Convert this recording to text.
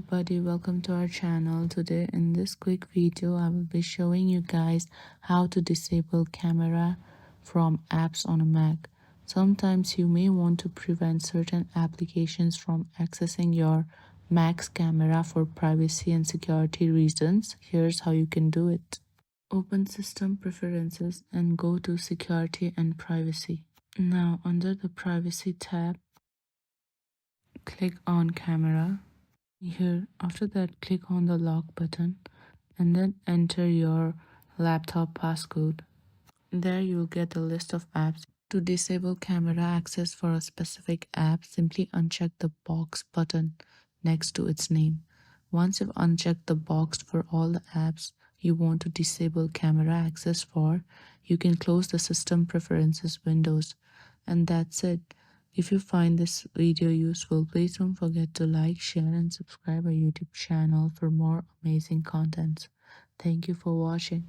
everybody, welcome to our channel. Today in this quick video I will be showing you guys how to disable camera from apps on a Mac. Sometimes you may want to prevent certain applications from accessing your Mac's camera for privacy and security reasons. Here's how you can do it. Open System Preferences and go to Security and Privacy. Now under the Privacy tab, click on Camera. Here, after that, click on the lock button and then enter your laptop passcode. There you'll get a list of apps. To disable camera access for a specific app, simply uncheck the box button next to its name. Once you've unchecked the box for all the apps you want to disable camera access for, you can close the System Preferences windows. And that's it. If you find this video useful, please don't forget to like, share and subscribe our YouTube channel for more amazing contents. Thank you for watching.